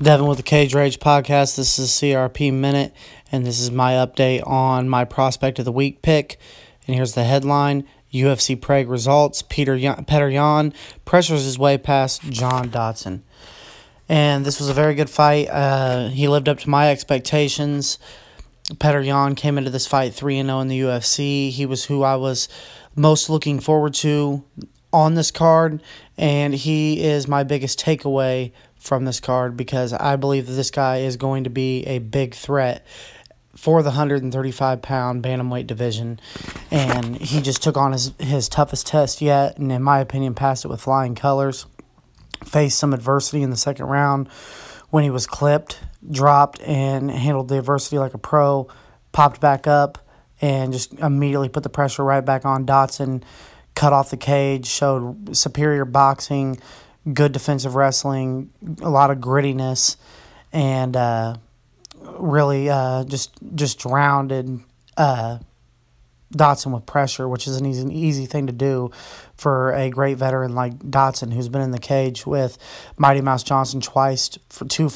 Devin with the Cage Rage podcast. This is CRP Minute, and this is my update on my Prospect of the Week pick. And here's the headline: UFC Prague results. Petr Yan pressures his way past John Dodson. And this was a very good fight. He lived up to my expectations. Petr Yan came into this fight 3-0 in the UFC. He was who I was most looking forward to on this card, and he is my biggest takeaway from this card because I believe that this guy is going to be a big threat for the 135-pound bantamweight division, and he just took on his toughest test yet, and in my opinion passed it with flying colors. Faced some adversity in the second round when he was clipped, dropped, and handled the adversity like a pro, popped back up, and just immediately put the pressure right back on Dodson, cut off the cage, showed superior boxing, good defensive wrestling, a lot of grittiness, and really just drowned Dodson with pressure, which is an easy thing to do for a great veteran like Dodson, who's been in the cage with Mighty Mouse Johnson twice for 10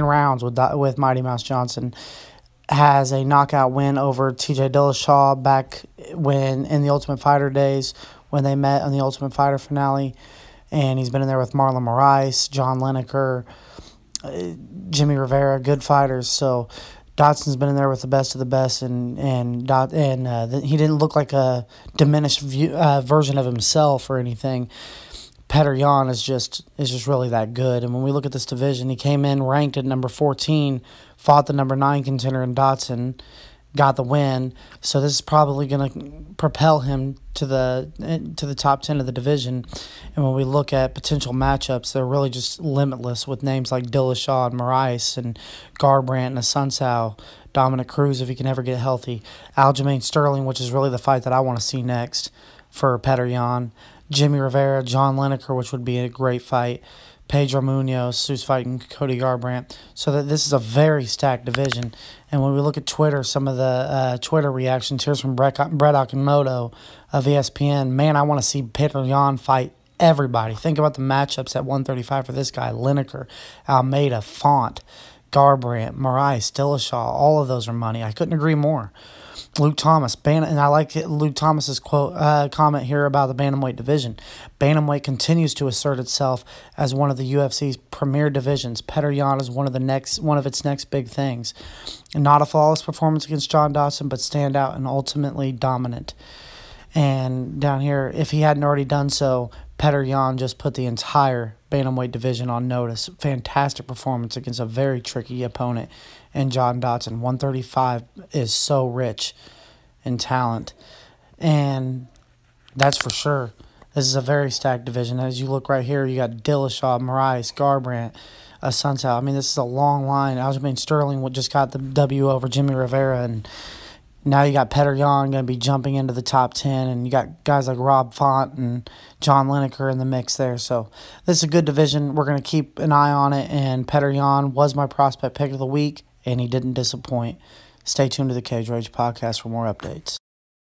rounds with Mighty Mouse Johnson. Has a knockout win over TJ Dillashaw back when in the Ultimate Fighter days when they met on the Ultimate Fighter finale. And he's been in there with Marlon Moraes, John Lineker, Jimmy Rivera, good fighters. So Dodson's been in there with the best of the best, and he didn't look like a diminished version of himself or anything. Petr Yan is just really that good. And when we look at this division, he came in ranked at number 14, fought the number 9 contender in Dodson, got the win. So this is probably going to propel him to the top 10 of the division. And when we look at potential matchups, they're really just limitless with names like Dillashaw and Moraes and Garbrandt and Assunção, Dominic Cruz if he can ever get healthy, Aljamain Sterling, which is really the fight that I want to see next for Petr Yan, Jimmy Rivera, John Lineker, which would be a great fight, Pedro Munoz, who's fighting Cody Garbrandt. So that this is a very stacked division. And when we look at Twitter, some of the Twitter reactions, here's from Brett Okamoto of ESPN. Man, I want to see Petr Yan fight everybody. Think about the matchups at 135 for this guy: Lineker, Almeida, Font, Garbrandt, Moraes, Dillashaw. All of those are money. I couldn't agree more. Luke Thomas, and I like Luke Thomas's comment here about the bantamweight division. Bantamweight continues to assert itself as one of the UFC's premier divisions. Petr Yan is one of its next big things. Not a flawless performance against John Dodson, but stand out and ultimately dominant. And down here, if he hadn't already done so, Petr Yan just put the entire bantamweight division on notice. Fantastic performance against a very tricky opponent in John Dodson. 135 is so rich in talent, and that's for sure. This is a very stacked division. As you look right here, you got Dillashaw, Moraes, Garbrandt, Assunção. I mean, this is a long line. Aljamain Sterling just got the W over Jimmy Rivera, and now you got Petr Yan going to be jumping into the top 10, and you got guys like Rob Font and John Lineker in the mix there. So this is a good division. We're going to keep an eye on it, and Petr Yan was my prospect pick of the week, and he didn't disappoint. Stay tuned to the Cage Rage podcast for more updates.